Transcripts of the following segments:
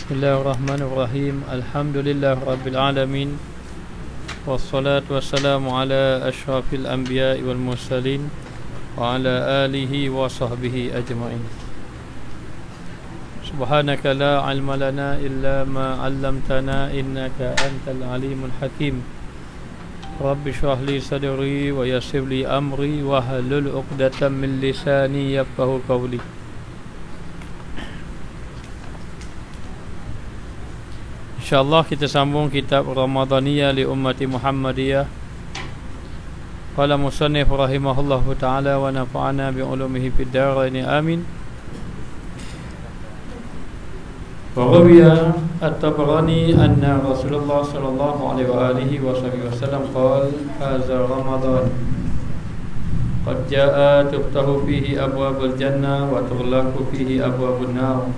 Bismillahirrahmanirrahim. Alhamdulillah Rabbil Alamin. Wassalatu wassalamu ala ashrafil anbiya wal mursalin wa ala alihi wa sahbihi ajma'in. Subhanaka la ilma lana illa ma 'allamtana innaka antal alimul hakim. Rabbi shrah li sadri wa yassir li amri wa hlul 'uqdatam min lisani yafqahu qawli. InsyaAllah kita sambung kitab Ramadaniyah li ummati Muhammadiyah. Qala musannif rahimahullahu ta'ala wa nafa'ana bi'ulumihi fid daraini amin. Wa rawiya at-Tabarani anna Rasulullah sallallahu alaihi wa alihi wa sallam qala hadza Ramadan qad jaa tuftahu fihi abwabul jannah wa tughlaqu fihi abwabun nar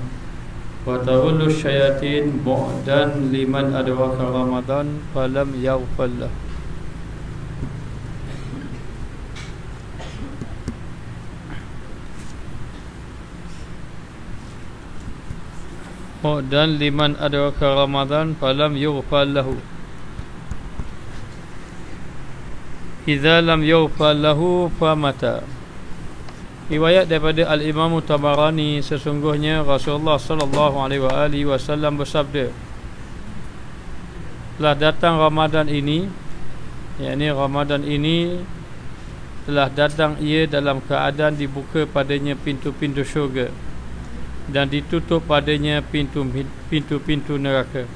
wa tawallu syayatin bu'dan liman adraka Ramadan falam yaghfal lah. Bu'dan liman adraka Ramadan falam yaghfal lahu. Idza lam yaghfal lahu famata. Riwayat daripada Al-Imam Tabarani, sesungguhnya Rasulullah sallallahu alaihi wasallam bersabda, telah datang Ramadan ini, yakni Ramadan ini telah datang ia dalam keadaan dibuka padanya pintu-pintu syurga dan ditutup padanya pintu-pintu neraka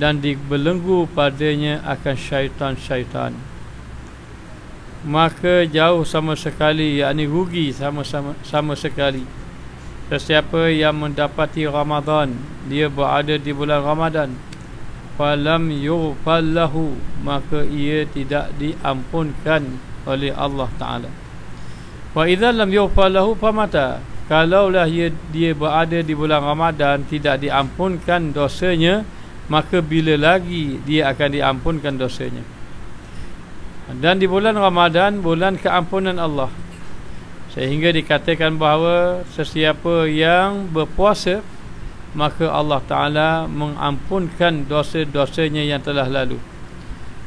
dan dibelenggu padanya akan syaitan-syaitan. Maka jauh sama sekali, yakni rugi sama sekali sesiapa yang mendapati Ramadan, dia berada di bulan Ramadan, falam yughfal lahu, maka ia tidak diampunkan oleh Allah Ta'ala. Wa idza lam yughfal lahu famata, kalaulah dia berada di bulan Ramadan tidak diampunkan dosanya, maka bila lagi dia akan diampunkan dosanya. Dan di bulan Ramadan, bulan keampunan Allah, sehingga dikatakan bahawa sesiapa yang berpuasa, maka Allah Ta'ala mengampunkan dosa-dosanya yang telah lalu.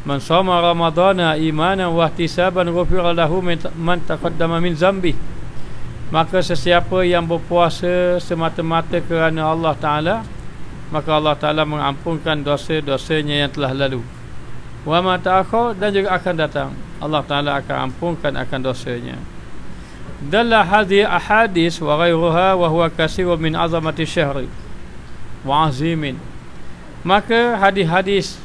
Man shoma Ramadana imanan wa ihtisaban ghufira lahu man taqaddama min zambi. Maka sesiapa yang berpuasa semata-mata kerana Allah Ta'ala, maka Allah Ta'ala mengampunkan dosa-dosanya yang telah lalu. Wa ma ta'akhir, dan juga akan datang, Allah Ta'ala akan ampunkan akan dosanya. Dalla hadhihi ahadis wa ghairuha wa huwa kasirun min azamati syahri wa azimin. Maka hadis-hadis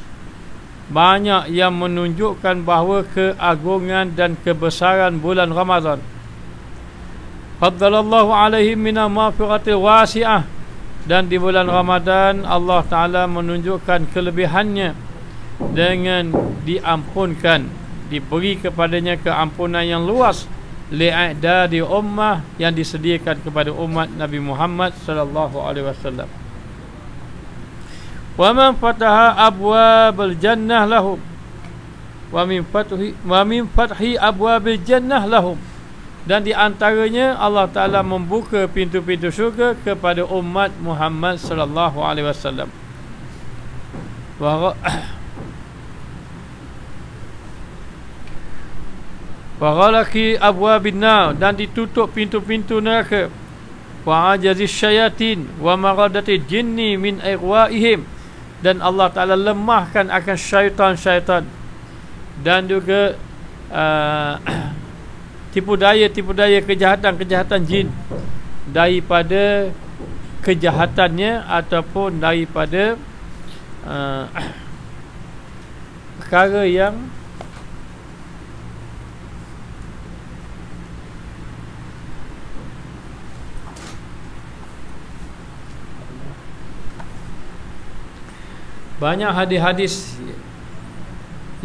banyak yang menunjukkan bahawa keagungan dan kebesaran bulan Ramadan. Faddalallahu alaihim min maghfiratil wasi'ah, dan di bulan Ramadan Allah Ta'ala menunjukkan kelebihannya dengan diampunkan, diberi kepadanya keampunan yang luas, li'adadi ummah, yang disediakan kepada umat Nabi Muhammad sallallahu alaihi wasallam. Wa man fataha abwabal jannah lahum wa min fathi abwabil jannah lahum, dan di antaranya Allah Ta'ala membuka pintu-pintu syurga kepada umat Muhammad sallallahu alaihi wasallam. Wa ghalaqi abwabin nar, dan ditutup pintu-pintu neraka. Wa ajazi syayatin wa maradati jinni min ighwaihim, dan Allah Ta'ala lemahkan akan syaitan-syaitan dan juga tipu daya kejahatan jin daripada kejahatannya ataupun daripada perkara yang banyak hadis-hadis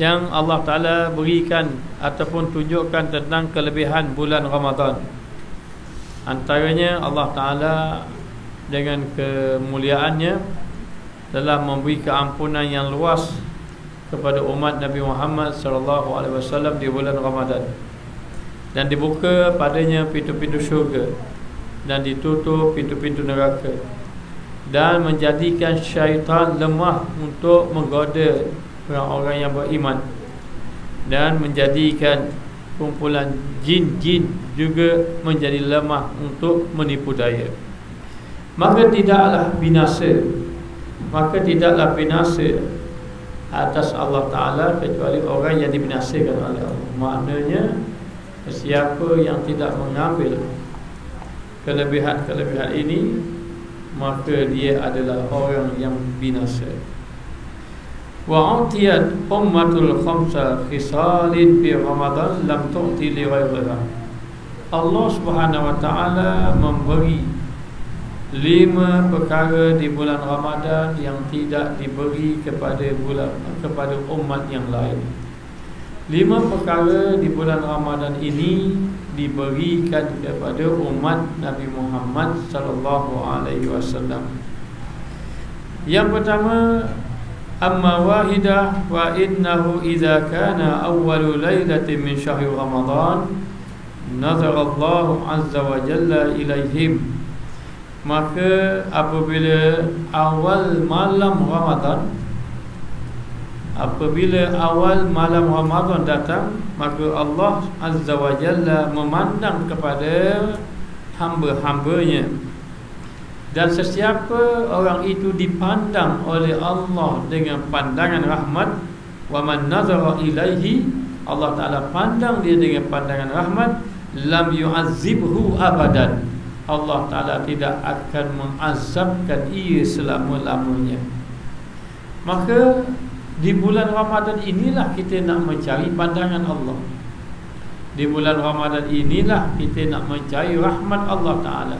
yang Allah Ta'ala berikan ataupun tunjukkan tentang kelebihan bulan Ramadan. Antaranya Allah Ta'ala dengan kemuliaannya telah memberi keampunan yang luas kepada umat Nabi Muhammad SAW di bulan Ramadan, dan dibuka padanya pintu-pintu syurga dan ditutup pintu-pintu neraka. dan menjadikan syaitan lemah untuk menggoda orang-orang yang beriman, dan menjadikan kumpulan jin-jin juga menjadi lemah untuk menipu daya. Maka tidaklah binasa atas Allah Ta'ala kecuali orang yang dibinasakan oleh Allah. Maknanya siapa yang tidak mengambil kelebihan-kelebihan ini, maka dia adalah orang yang binasa. Wa'utiyat ummatul khamsa khisalin fi Ramadan lam tu'ti li ghairiha. Allah Subhanahu wa Ta'ala memberi 5 perkara di bulan Ramadan yang tidak diberi kepada umat yang lain. 5 perkara di bulan Ramadan ini diberikan kepada umat Nabi Muhammad sallallahu alaihi wasallam. Yang pertama, amma wahidah wa innahu idza kana awwalu lailatin min syahri Ramadan nazara Allah azza wa jalla ilaihim. Maka apabila awal malam Ramadan datang, maka Allah azza wa jalla memandang kepada hamba-hambanya, dan sesiapa orang itu dipandang oleh Allah dengan pandangan rahmat, wa man nazara ilaihi, Allah Ta'ala pandang dia dengan pandangan rahmat, lam yu'azzibhu abadan, Allah Ta'ala tidak akan mengazabkan ia selama-lamanya. Maka di bulan Ramadan inilah kita nak mencari pandangan Allah. Di bulan Ramadan inilah kita nak mencari rahmat Allah Ta'ala.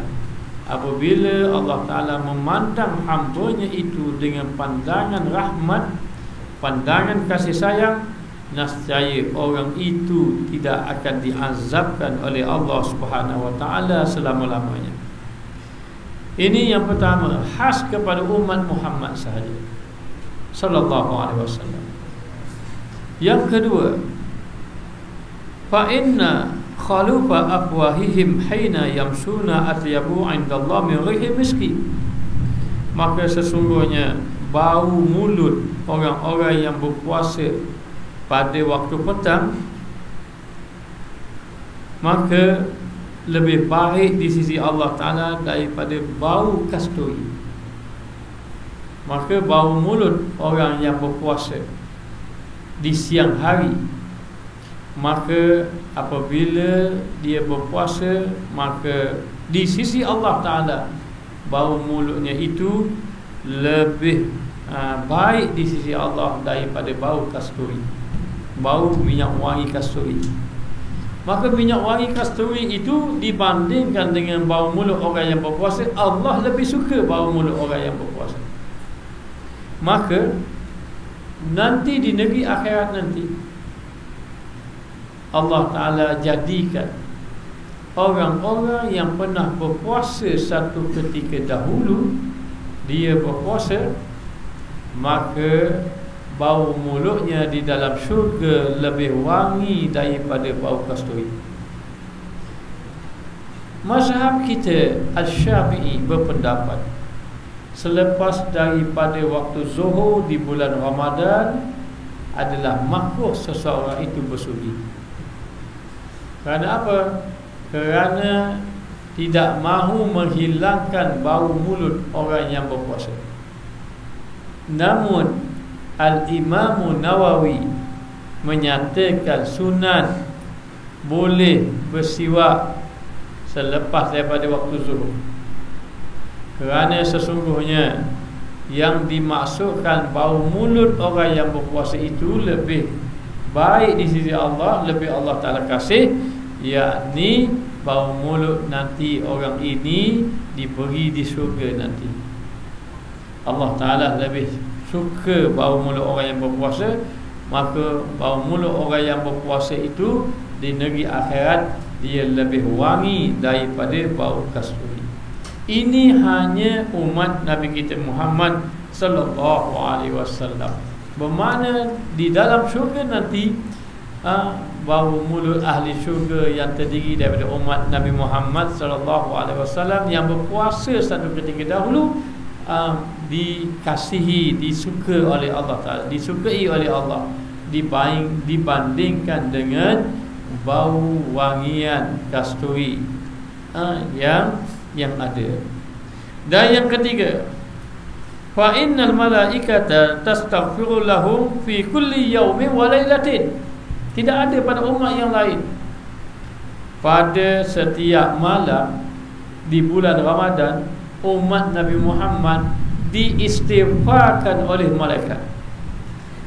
Apabila Allah Ta'ala memandang hambanya itu dengan pandangan rahmat, pandangan kasih sayang, nescaya orang itu tidak akan diazabkan oleh Allah Subhanahu wa Ta'ala selama-lamanya. Ini yang pertama, khas kepada umat Muhammad sahaja sallallahu alaihi wasallam. Yang kedua, fa inna khalufa afwahihim hina yamsuna atyabu 'indallah min rihi miski. Maka sesungguhnya bau mulut orang-orang yang berpuasa pada waktu petang, maka lebih baik di sisi Allah Ta'ala daripada bau kasturi. Maka bau mulut orang yang berpuasa di siang hari, maka apabila dia berpuasa, maka di sisi Allah Ta'ala bau mulutnya itu lebih baik di sisi Allah daripada bau kasturi, bau minyak wangi kasturi. Maka minyak wangi kasturi itu dibandingkan dengan bau mulut orang yang berpuasa, Allah lebih suka bau mulut orang yang berpuasa. Maka nanti di negeri akhirat nanti, Allah Ta'ala jadikan orang-orang yang pernah berpuasa satu ketika dahulu, dia berpuasa, maka bau mulutnya di dalam syurga lebih wangi daripada bau kasturi. Mazhab kita Al-Syafi'i berpendapat, selepas daripada waktu zuhur di bulan Ramadan adalah makruh seseorang itu bersudi. Kerana apa? Kerana tidak mahu menghilangkan bau mulut orang yang berpuasa. Namun Al-Imam Nawawi menyatakan sunat boleh bersiwak selepas daripada waktu zuhur, kerana sesungguhnya yang dimaksudkan bau mulut orang yang berpuasa itu lebih baik di sisi Allah, lebih Allah Ta'ala kasih, yakni bau mulut nanti orang ini diberi di syurga nanti. Allah Ta'ala lebih suka bau mulut orang yang berpuasa, maka bau mulut orang yang berpuasa itu di negeri akhirat dia lebih wangi daripada bau kasturi. Ini hanya umat Nabi kita Muhammad sallallahu alaihi wasallam. Bermakna di dalam syurga nanti bau mulut ahli syurga yang terdiri daripada umat Nabi Muhammad sallallahu alaihi wasallam yang berpuasa satu ketika dahulu, dikasihi, disuka oleh Allah Ta'ala, disukai oleh Allah, dibandingkan dengan bau wangian kasturi yang ada. Dan yang ketiga, fa innal malaikata tastaghfiru lahum fi kulli yawmin wa lailatin. Tidak ada pada umat yang lain pada setiap malam di bulan Ramadan umat Nabi Muhammad diistighfarkan oleh malaikat.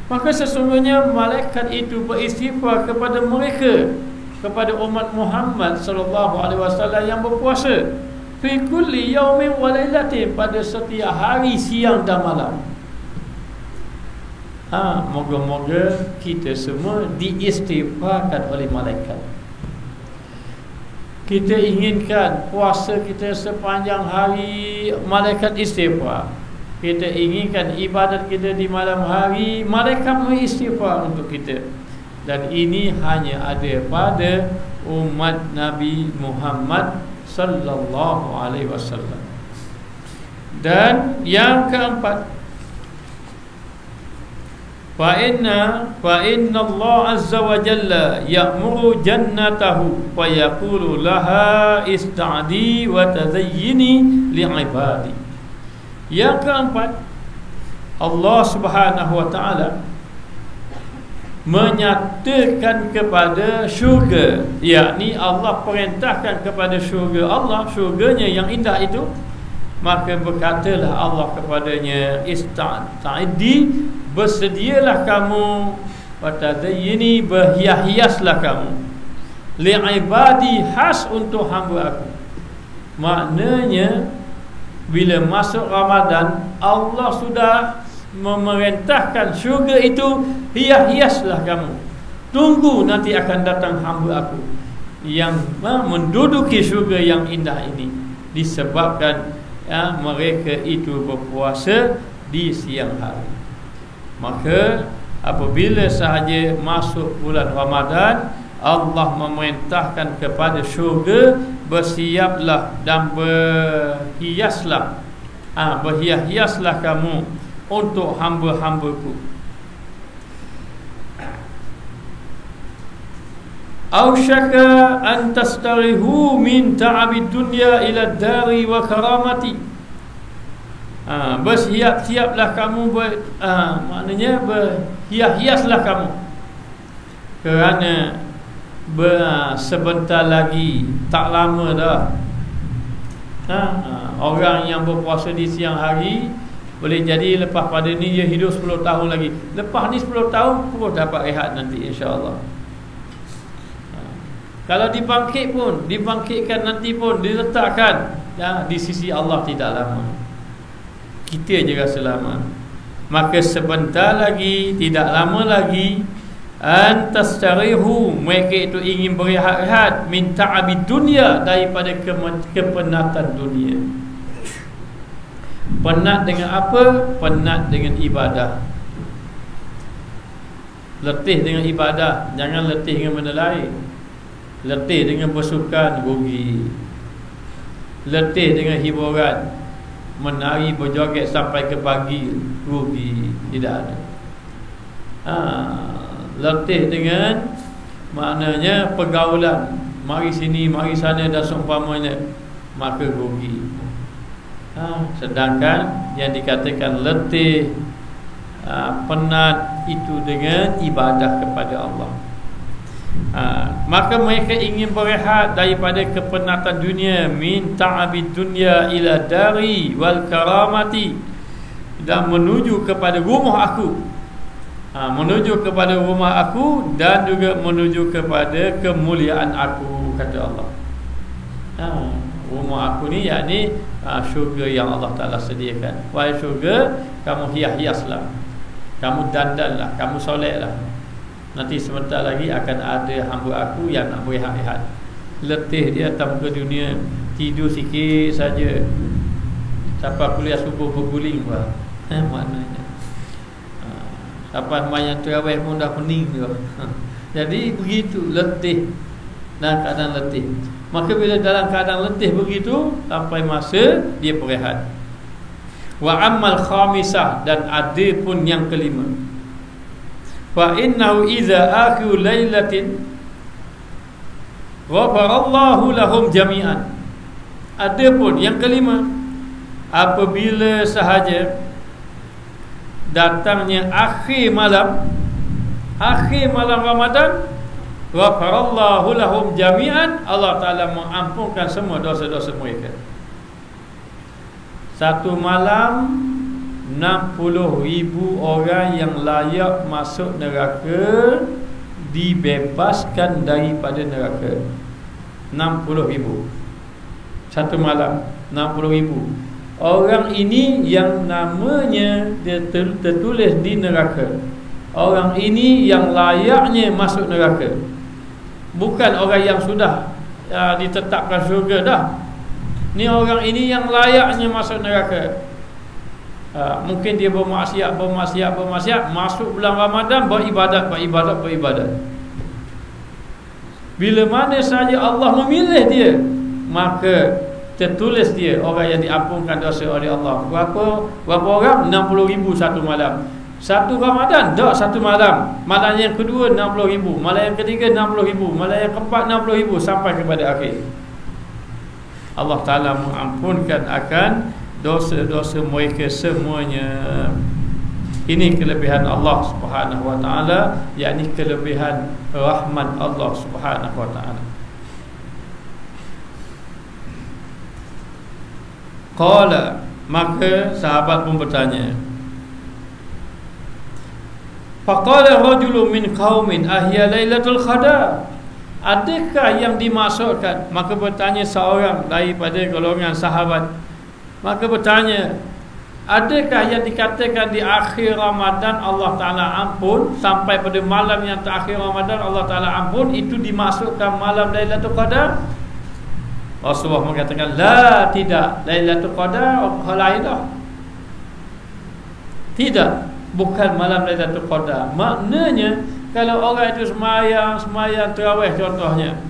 Maka sesungguhnya malaikat itu beristighfar kepada mereka, kepada umat Muhammad sallallahu alaihi wasallam yang berpuasa fi kulli yaumin wa lailatin, pada setiap hari, siang dan malam. Moga-moga kita semua diistighfarkan oleh malaikat. Kita inginkan puasa kita sepanjang hari, malaikat istighfar. Kita inginkan ibadat kita di malam hari, malaikat mengistighfar untuk kita. Dan ini hanya ada pada umat Nabi Muhammad sallallahu alaihi wasallam. Dan yang keempat, fa inna Allah azza wa jalla ya'muru jannatahu fa yaqulu laha ista'di wa tazayyini li'ibadi. Yang keempat, Allah Subhanahu wa taala menyatakan kepada syurga, yakni Allah perintahkan kepada syurga Allah, syurganya yang indah itu, maka berkatalah Allah kepadanya, ista'di, bersedialah kamu, watazayyini, berhias-hiaslah kamu, li'ibadi, khas untuk hamba aku. Maknanya bila masuk Ramadan, Allah sudah memerintahkan syurga itu, hias-hiaslah kamu, tunggu nanti akan datang hamba aku yang menduduki syurga yang indah ini, disebabkan mereka itu berpuasa di siang hari. Maka apabila sahaja masuk bulan Ramadan, Allah memerintahkan kepada syurga, bersiaplah dan berhiaslah, berhias-hiaslah kamu untuk hamba-hambaku. Ausyaka an tastarihu min ta'abid dunya ila dari wa karamati. Bersiap-siaplah kamu, maknanya berhias-hiaslah kamu, kerana sebentar lagi, tak lama dah, orang yang berpuasa di siang hari, boleh jadi lepas pada ni dia hidup 10 tahun lagi. Lepas ni 10 tahun pun dapat rehat nanti, insya-Allah. Kalau dibangkitkan nanti pun diletakkan di sisi Allah tidak lama. Kita je rasa lama. Maka sebentar lagi, tidak lama lagi, antastarihu, mereka itu ingin berehat-rehat, min ta'abid dunia, daripada kepenatan dunia. Penat dengan apa? Penat dengan ibadah. Letih dengan ibadah, jangan letih dengan benda lain. Letih dengan bersukan, rugi. Letih dengan hiburan, menari berjoget sampai ke pagi, rugi. Tidak ada. Letih dengan maknanya pergaulan, mari sini, mari sana dan seumpamanya, maka rugi. Sedangkan yang dikatakan letih, penat, itu dengan ibadah kepada Allah. Maka mereka ingin berehat daripada kepenatan dunia, min ta'abid dunya ila dari wal karamati, dan menuju kepada rumah aku, menuju kepada rumah aku, dan juga menuju kepada kemuliaan aku, kata Allah. Rumah aku ni yakni syurga yang Allah Ta'ala sediakan. Wahai syurga, kamu hias-hiaslah, kamu dandanlah, kamu solatlah. Nanti sebentar lagi akan ada hamba aku yang nak berehat-rehat. Letih dia atas muka dunia, tidur sikit saja, sampai kuliah subuh berguling pula. Maknanya sampai mayat terawih pun dah pening tu. Jadi begitu, letih, dalam keadaan letih. Maka bila dalam keadaan letih begitu, sampai masa dia berehat. Wa ammal khamisah, dan ada pun yang kelima. Fa innahu idza akhiru lailatin ghafarallahu lahum jami'an. Ada pun yang kelima, apabila sahaja datangnya akhir malam Ramadan, ghafarallahu lahum jami'an, Allah Ta'ala mengampunkan semua dosa-dosa mereka. Satu malam 60,000 orang yang layak masuk neraka dibebaskan daripada neraka. 60,000 satu malam, 60,000 orang ini yang namanya tertulis di neraka. Orang ini yang layaknya masuk neraka, bukan orang yang sudah ditetapkan syurga dah. Ni orang ini yang layaknya masuk neraka. Mungkin dia bermaksiat, masuk bulan Ramadan, beribadat. Bila mana saja Allah memilih dia, maka tertulis dia orang yang diampunkan dosa oleh Allah. Berapa orang? 60,000 satu malam. Satu Ramadan, tak satu malam. Malam yang kedua 60,000, malam yang ketiga 60,000, malam yang keempat 60,000, sampai kepada akhir. Allah Ta'ala mengampunkan akan dosa-dosa mereka semuanya. Ini kelebihan Allah Subhanahu Wa Ta'ala, yakni kelebihan rahmat Allah Subhanahu Wa Ta'ala. Qala, maka sahabat pun bertanya, faqala rajulun min qaumin ahya lailatul qadar, adakah yang dimaksudkan? Maka bertanya seorang daripada golongan sahabat, maka bertanya, adakah yang dikatakan di akhir Ramadan Allah Ta'ala ampun, sampai pada malam yang terakhir Ramadan Allah Ta'ala ampun, itu dimaksudkan malam Lailatul Qadar? Rasulullah mengatakan, la, tidak. Lailatul Qadar hal lain dah. Tidak, bukan malam Lailatul Qadar. Maknanya kalau orang itu semayang tarawih contohnya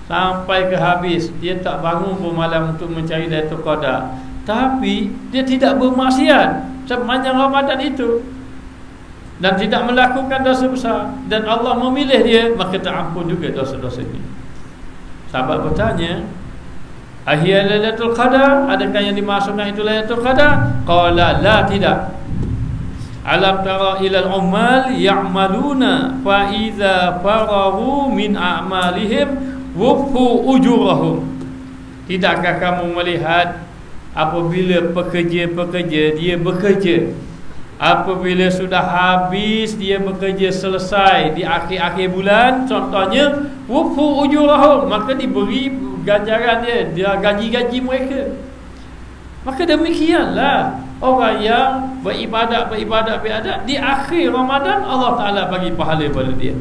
sampai ke habis, dia tak bangun pun malam untuk mencari Lailatul Qadar, tapi dia tidak bermaksiat sepanjang Ramadan itu dan tidak melakukan dosa besar, dan Allah memilih dia, maka terampun juga dosa-dosanya. Sahabat bertanya, ahya Lailatul Qadar, adakah yang dimaksudkan itu Lailatul Qadar? Qala la, tidak. Alam tara ilal ummal ya'maluna fa idza farahu min a'malihim wuffu ujurahum. Tidakkah kamu melihat apabila pekerja-pekerja dia bekerja, apabila sudah habis dia bekerja selesai di akhir-akhir bulan contohnya, wuffu ujurahum, maka diberi ganjaran dia gaji-gaji mereka. Maka demikianlah orang yang beribadat di akhir Ramadan, Allah Ta'ala bagi pahala pada dia,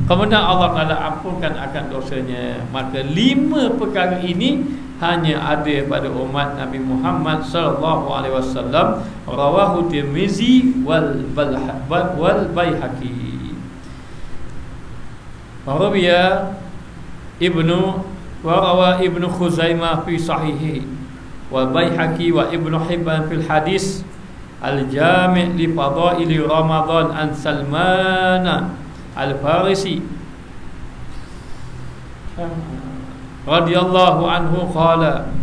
kemudian Allah Ta'ala ampunkan akan dosanya. Maka 5 perkara ini hanya ada pada umat Nabi Muhammad sallallahu alaihi wasallam. Rawahu Tirmizi wal Baihaqi. Rawa Ibnu Khuzaimah fi sahihi, wa Baihaqi wa Ibnu Hibban fil hadis al-jami' li fadaili Ramadan an Salman al-Farisi radhiyallahu anhu qala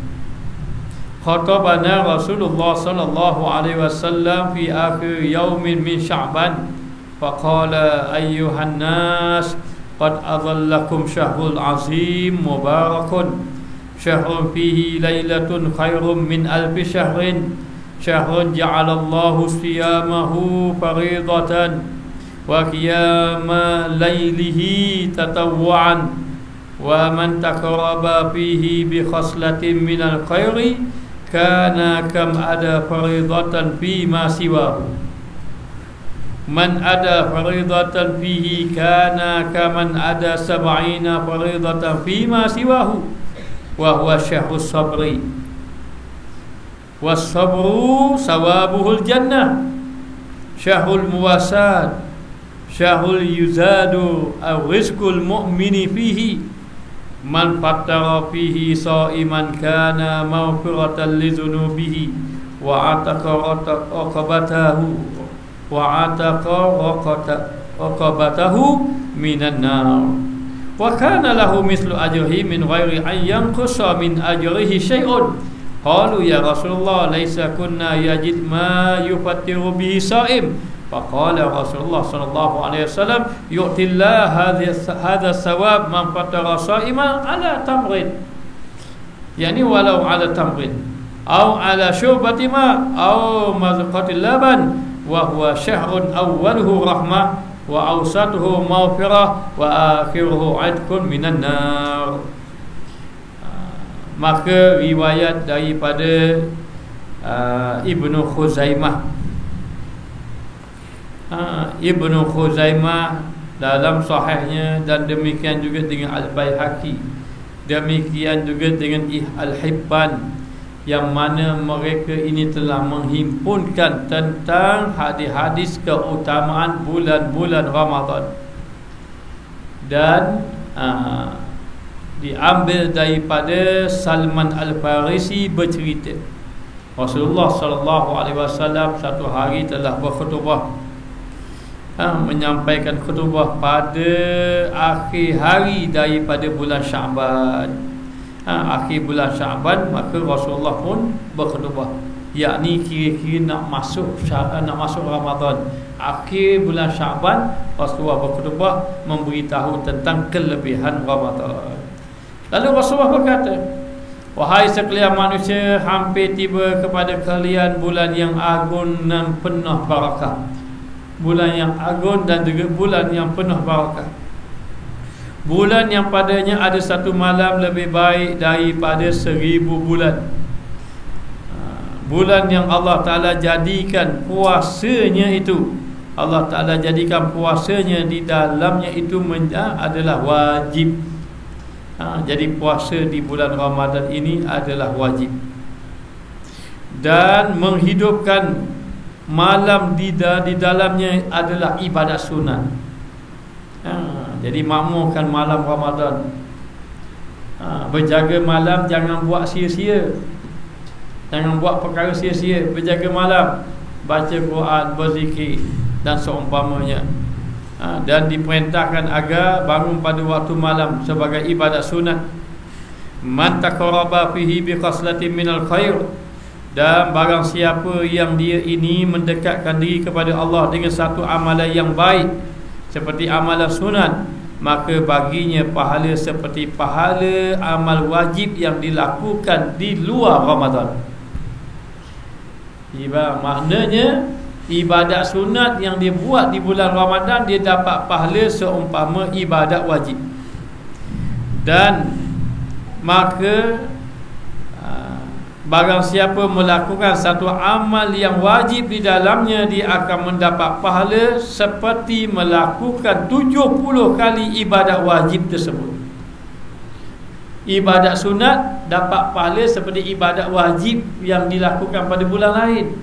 khatabana Rasulullah sallallahu alaihi wasallam fi akhir yaumin min Sya'ban faqala ayyuhan nas qad adhallakum syahrul azim mubarakun syahrun fihi lailatun khairum min alfi syahrin syahrun ja'alallahu siyamahu faridatan wa qiyama lailihi tatawwu'an wa man taqarraba fihi bi khaslatin minal khairi kana kam ada faridatan fi ma siwahu. Man ada faridatan fihi kana kaman ada 70 faridatan fi ma siwahu wa huwa syahrus sabri was sabru sawabuhul jannah syahrul muwasat syahrul yuzadu aw rizqul mu'mini fihi man fattara fihi sa'iman kana maghfiratan li dhunubihi wa ataqa raqabatahu minan nar wa kana lahu mislu ajrihi min ghairi an yanqusa min ajrihi syai'un. Qalu ya Rasulullah laisa kunna yajid ma yufattiru bihi sha'im. Faqala Rasulullah sallallahu alaihi wasallam yu'tillah hadha thawab man fattara sha'ima ala tamrin, yani walau ala tamrin aw ala syurbati ma aw mazqatil laban wa huwa syahrun awwaluhu rahmah wa awsatuhu maghfirah wa akhiruhu 'adkun minan nar. Maka riwayat daripada Ibnu Khuzaimah, Ibnu Khuzaimah dalam sahihnya, dan demikian juga dengan Al-Baihaqi, demikian juga dengan Al-Hibban, yang mana mereka ini telah menghimpunkan tentang hadis-hadis keutamaan bulan-bulan Ramadan. Dan diambil daripada Salman Al-Farisi bercerita, Rasulullah sallallahu alaihi wasallam satu hari telah berkhutbah, menyampaikan khutbah pada akhir hari daripada bulan Syaban. Akhir bulan Syaban, maka Rasulullah pun berkhutbah, yakni kira-kira nak masuk Ramadan. Akhir bulan Syaban Rasulullah berkhutbah memberitahu tentang kelebihan Ramadan. Lalu Rasulullah berkata, wahai sekalian manusia, hampir tiba kepada kalian bulan yang agung dan penuh barakah. Bulan yang agung dan juga bulan yang penuh barakah. Bulan yang padanya ada satu malam lebih baik daripada 1000 bulan. Bulan yang Allah Ta'ala jadikan puasanya itu, Allah Ta'ala jadikan puasanya di dalamnya itu adalah wajib. Jadi puasa di bulan Ramadan ini adalah wajib. Dan menghidupkan malam di dalamnya adalah ibadat sunat. Jadi makmurkan malam Ramadan. Berjaga malam, jangan buat sia-sia, jangan buat perkara sia-sia. Berjaga malam, baca Quran, berzikir dan seumpamanya. Dan diperintahkan agar bangun pada waktu malam sebagai ibadat sunat. Man taqarraba fihi bi khaslatin minal khair, dan barang siapa yang dia ini mendekatkan diri kepada Allah dengan satu amalan yang baik seperti amalan sunat, maka baginya pahala seperti pahala amal wajib yang dilakukan di luar Ramadan. Maknanya ibadat sunat yang dia buat di bulan Ramadan, dia dapat pahala seumpama ibadat wajib. Dan maka barang siapa melakukan satu amal yang wajib di dalamnya, dia akan mendapat pahala seperti melakukan 70 kali ibadat wajib tersebut. Ibadat sunat dapat pahala seperti ibadat wajib yang dilakukan pada bulan lain.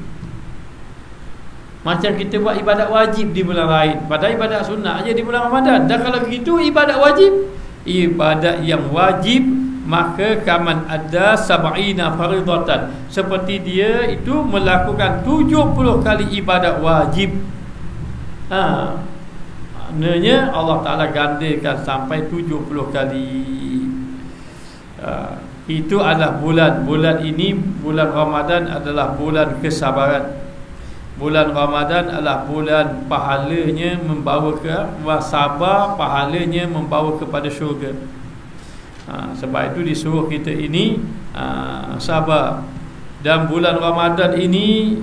Macam kita buat ibadat wajib di bulan lain, padahal ibadat sunat aja di bulan Ramadan. Dan kalau begitu ibadat wajib, ibadat yang wajib, maka kaman ada sab'ina faridatan, seperti dia itu melakukan 70 kali ibadat wajib. Maknanya Allah Ta'ala gandakan sampai 70 kali. Itu adalah bulan ini, bulan Ramadan adalah bulan kesabaran. Bulan Ramadan adalah bulan pahalanya membawa ke sabar, pahalanya membawa kepada syurga. Sebab itu disuruh kita ini sabar. Dan bulan Ramadan ini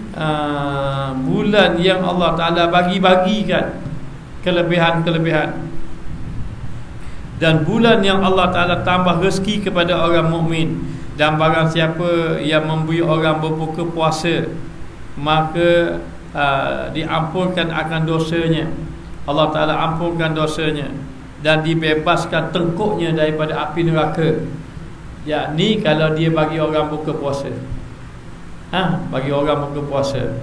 bulan yang Allah Ta'ala bagi-bagikan kelebihan-kelebihan, dan bulan yang Allah Ta'ala tambah rezeki kepada orang mukmin. Dan barang siapa yang memberi orang berbuka puasa, maka diampunkan akan dosanya. Allah Ta'ala ampunkan dosanya dan dibebaskan tengkuknya daripada api neraka. Yakni kalau dia bagi orang buka puasa, bagi orang buka puasa,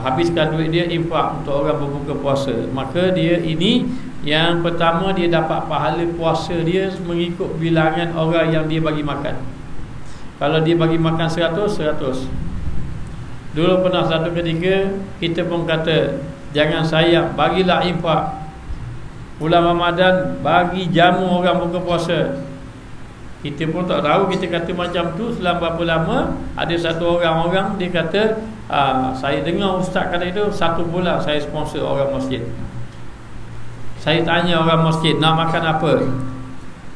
habiskan duit dia infak untuk orang berbuka puasa, maka dia ini yang pertama, dia dapat pahala puasa dia mengikut bilangan orang yang dia bagi makan. Kalau dia bagi makan 100, Dulu pernah satu ketika kita pun kata jangan sayang, bagilah infak. Bulan Ramadan bagi jamu orang buka puasa. Kita pun tak tahu, kita kata macam tu. Selama berapa lama ada satu orang dia kata, saya dengar ustaz kata itu, 1 bulan saya sponsor orang masjid. Saya tanya orang masjid nak makan apa.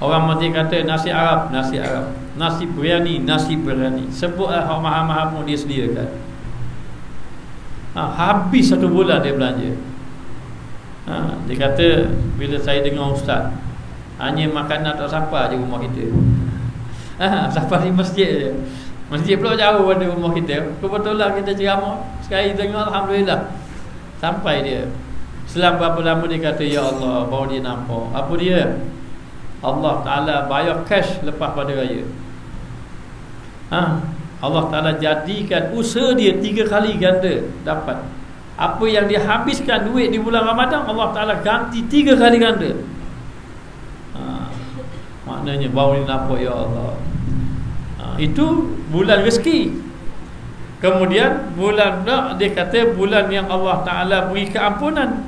Orang masjid kata nasi Arab. Nasi biryani. Sebutlah mahal-mahal pun dia sediakan. Habis 1 bulan dia belanja. Dia kata bila saya dengar ustaz, hanya makanan tak sampai je rumah kita. Sampai di masjid je. Masjid pula jauh dari rumah kita. Kebetulan kita ceramah, sekali dengar alhamdulillah sampai dia. Selang berapa lama dia kata, ya Allah, baru dia nampak. Apa dia? Allah Ta'ala bayar cash lepas pada raya. Allah Ta'ala jadikan usaha dia 3 kali ganda dapat. Apa yang dia habiskan duit di bulan Ramadan, Allah Ta'ala ganti 3 kali ganda. Maknanya baru dia nampak, ya Allah. Itu bulan rezeki. Kemudian bulan pula dia kata bulan yang Allah Ta'ala beri keampunan,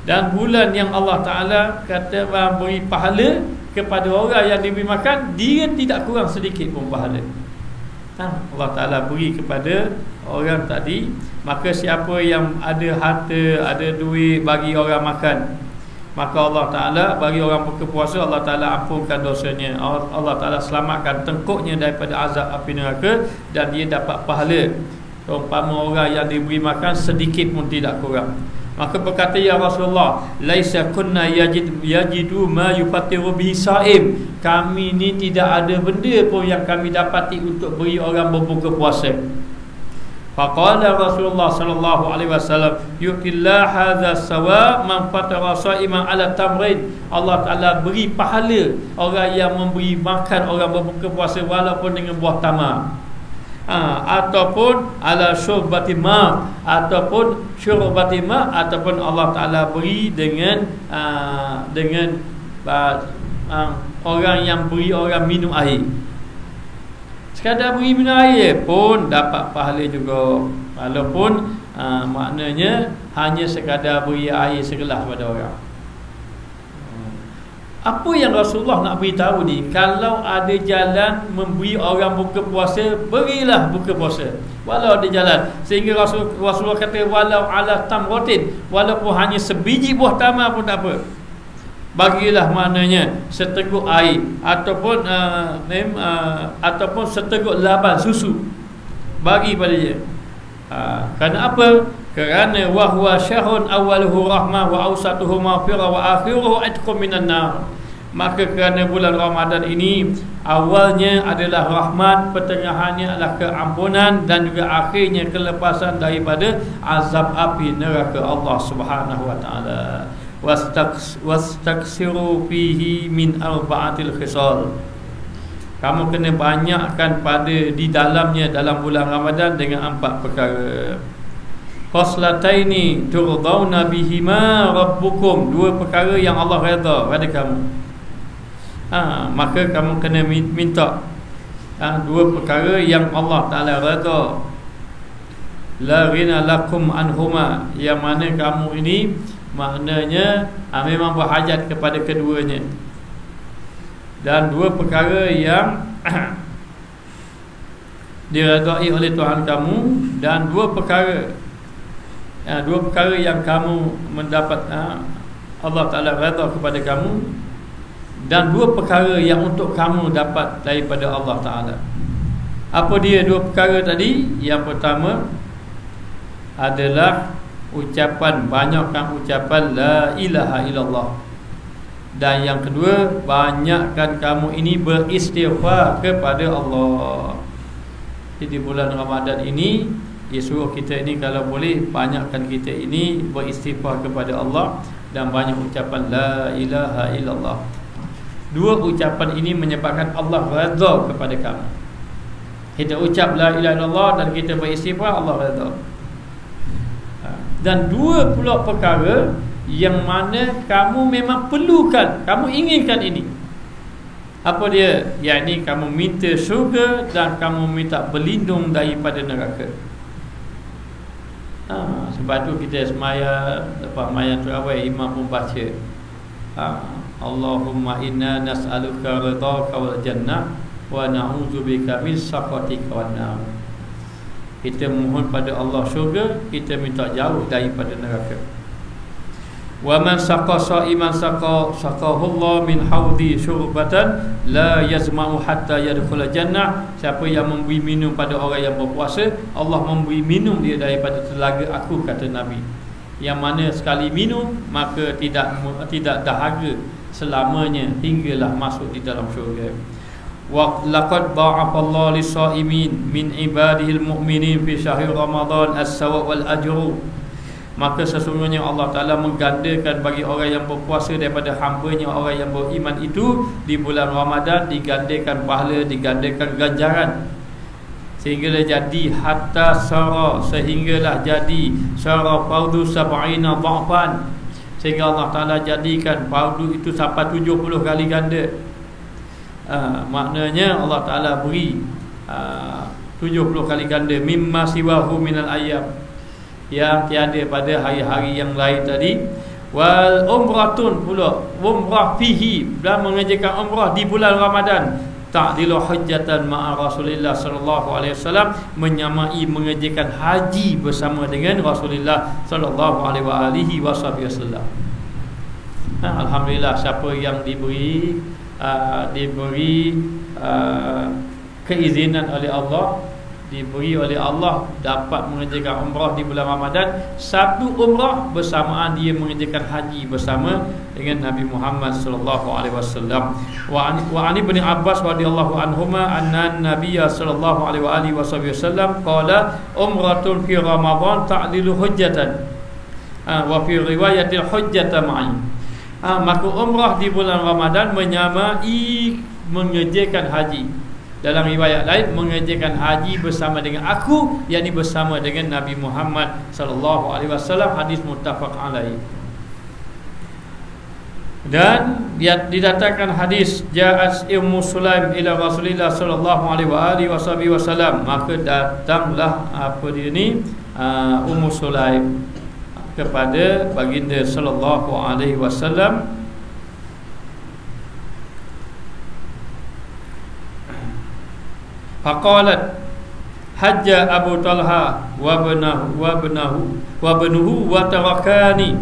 dan bulan yang Allah Ta'ala kata beri pahala kepada orang yang diberi makan, dia tidak kurang sedikit pun pahala. Allah Ta'ala beri kepada orang tadi. Maka siapa yang ada harta, ada duit bagi orang makan, maka Allah Ta'ala bagi orang buka puasa, Allah Ta'ala ampunkan dosanya. Allah Ta'ala selamatkan tengkuknya daripada azab api neraka, dan dia dapat pahala umpama orang yang diberi makan sedikit pun tidak kurang. Maka berkata, ya Rasulullah, laisa kunna yajidu ma yufatiru bihi saim. Kami ni tidak ada benda pun yang kami dapati untuk beri orang berbuka puasa. Faqala Rasulullah sallallahu alaihi wasallam, yu'tillah hadza sawa man fatara sa'iman ala tamrin. Allah Ta'ala beri pahala orang yang memberi makan orang berbuka puasa walaupun dengan buah tamar, ataupun ala syurbati ma, ataupun syurbati ma, ataupun Allah Ta'ala beri dengan orang yang beri orang minum air. Sekadar beri minum air pun dapat pahala juga, walaupun maknanya hanya sekadar beri air segelas pada orang. Apa yang Rasulullah nak beritahu ni, kalau ada jalan memberi orang buka puasa, berilah buka puasa walau ada jalan. Sehingga Rasulullah kata walau ala tamratin, walaupun hanya sebiji buah tamar pun tak apa, bagilah, maknanya seteguk air ataupun ataupun seteguk laban susu, bagi pada dia. Kerana apa? Kerana wahwa syahrun awwaluhu rahmah wa awsatuhu maghfirah wa akhiruhu atqum minan nar. Maka kerana bulan Ramadan ini awalnya adalah rahmat, pertengahannya adalah keampunan, dan juga akhirnya kelepasan daripada azab api neraka Allah Subhanahu wa taala. Wastaksiru fihi min arba'atil khisal. Kamu kena banyakkan pada di dalamnya, dalam bulan Ramadan, dengan 4 perkara. Khoslataini turdawna bihima rabbukum, 2 perkara yang Allah redha pada kamu. Maka kamu kena minta 2 perkara yang Allah Ta'ala redha. La ghina lakum anhuma, yang mana kamu ini maknanya memang berhajat kepada keduanya. Dan 2 perkara yang diredai oleh Tuhan kamu, dan 2 perkara yang kamu mendapat Allah Ta'ala redha kepada kamu, dan 2 perkara yang untuk kamu dapat daripada Allah Ta'ala. Apa dia 2 perkara tadi? Yang pertama adalah ucapan, banyakkan ucapan la ilaha illallah. Dan yang kedua, banyakkan kamu ini beristighfar kepada Allah. Jadi bulan Ramadan ini dia suruh kita ini, kalau boleh banyakkan kita ini beristighfar kepada Allah dan banyak ucapan la ilaha illallah. 2 ucapan ini menyebabkan Allah redha kepada kamu. Kita ucap la ilaha illallah dan kita beristighfar, Allah redha. Dan 2 pula perkara yang mana kamu memang perlukan, kamu inginkan ini. Apa dia? Yakni kamu minta syurga dan kamu minta berlindung daripada neraka. Sebab tu kita semaya lepas maya tarawih imam pun baca Allahumma inna nas'aluka ridhaka wal jannah wa na'udzubika min sakhatika wan nar. Kita mohon pada Allah syurga, kita minta jauh daripada neraka. Wa man saqa sa'iman saqahu Allah min haudi syurbatan la yazma'u hatta yadkhula jannah. Siapa yang memberi minum pada orang yang berpuasa, Allah memberi minum dia daripada telaga aku, kata Nabi. Yang mana sekali minum maka tidak dahaga selamanya hinggalah masuk di dalam syurga. Wa laqad da'afa Allah lis-sha'imin min ibadihil mu'minin fi syahr Ramadan as-sawab wal ajru. Maka sesungguhnya Allah Ta'ala menggandakan bagi orang yang berpuasa daripada hamba-Nya orang yang beriman itu di bulan Ramadan, digandakan pahala, digandakan ganjaran. Sehinggalah jadi hatta sara, sehinggalah jadi sara fardu sab'ina dha'fan, sehingga Allah Ta'ala jadikan fardu itu sampai 70 kali ganda. Maknanya Allah Ta'ala beri 70 kali ganda mimma siwahu minal ayyam, yang tiada pada hari-hari yang lain tadi. Wal umratun pula, umrah fihi, dan mengerjakan umrah di bulan Ramadan, ta'dilu hujjatan ma'a Rasulullah sallallahu alaihi wasallam, menyamai mengerjakan haji bersama dengan Rasulullah sallallahu alaihi wasallam. Alhamdulillah, siapa yang diberi keizinan oleh Allah, diberi oleh Allah dapat mengerjakan umrah di bulan Ramadan, satu umrah bersamaan dia mengerjakan haji bersama dengan Nabi Muhammad sallallahu alaihi wasallam. Wa an Ibnu Abbas radhiyallahu anhuma anna Nabiyya sallallahu alaihi wasallam qala umratun fi Ramadan ta'dilu hujjatan wa fi riwayatil hujjatan ma'i. Maka umrah di bulan Ramadan menyamai mengerjakan haji. Dalam riwayat lain mengerjakan haji bersama dengan aku, yakni bersama dengan Nabi Muhammad sallallahu alaihi wasallam. Hadis muttafaq alaih. Dan dia didatangkan hadis ja'at Ummu Sulaim ila Rasulillah sallallahu alaihi wasallam, maka datanglah Ummu Sulaim kepada baginda sallallahu alaihi wasallam. Faqalat hajja Abu Talha wa benuhu wa tarakani.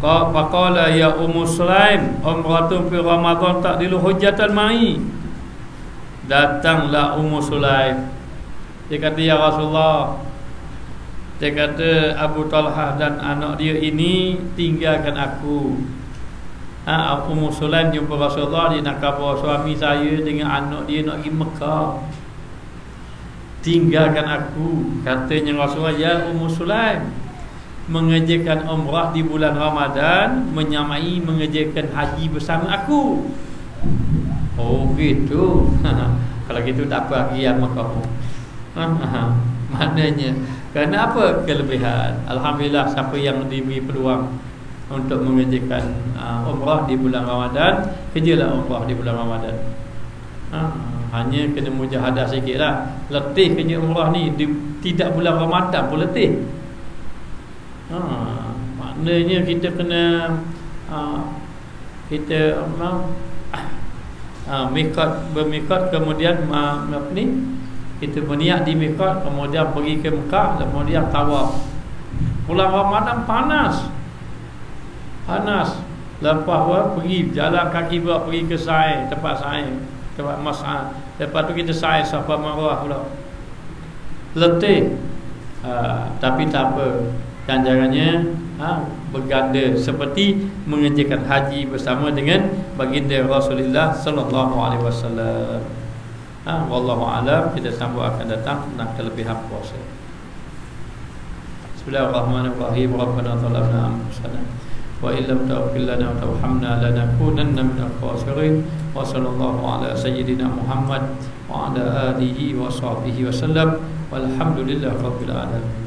Faqala ya Ummu Sulaim umratun fi Ramadan ta'dilu hujjatan ma'i. Datanglah Ummu Sulaim, dia kata, ya Rasulullah, dia kata Abu Talha dan anak dia ini tinggalkan aku. Ummu Sulaim jumpa Rasulullah, dia nak khabar suami saya dengan anak dia nak pergi Mekah, tinggalkan aku. Katanya Rasulullah, ya Ummu Sulaim, mengerjakan umrah di bulan Ramadan menyamai mengerjakan haji bersama aku. Oh gitu. Kalau gitu tak apa lagi yang Mekah. Maknanya kenapa kelebihan? Alhamdulillah, siapa yang diberi peluang untuk mengerjakan umrah di bulan Ramadan, kerjalah umrah di bulan Ramadan. Hanya kena mujahadah sikit lah. Letih kerja umrah ni tidak bulan Ramadan pun letih. Maknanya kita kena bermiqat, kemudian kita berniat di miqat, kemudian pergi ke Mekah, kemudian tawaf. Bulan Ramadan panas, lepas pergi jalan kaki pula, pergi ke sa'i, tempat mas'ah. Lepas tu kita sa'i Safa Marwah pula, letih. Tapi tak apa, ganjarannya berganda seperti mengerjakan haji bersama dengan baginda Rasulullah sallallahu alaihi wasallam. Wallahu a'lam. Kita sambung akan datang tentang kelebihan puasa. Bismillahirrahmanirrahim. Rabbana zalamna anfusana wa illam taghfir lana wa tarhamna lanakunanna minal khasirin. Wa sallallahu ala sayyidina Muhammad wa ala alihi wa sahbihi wa sallam. Walhamdulillahirabbil alamin.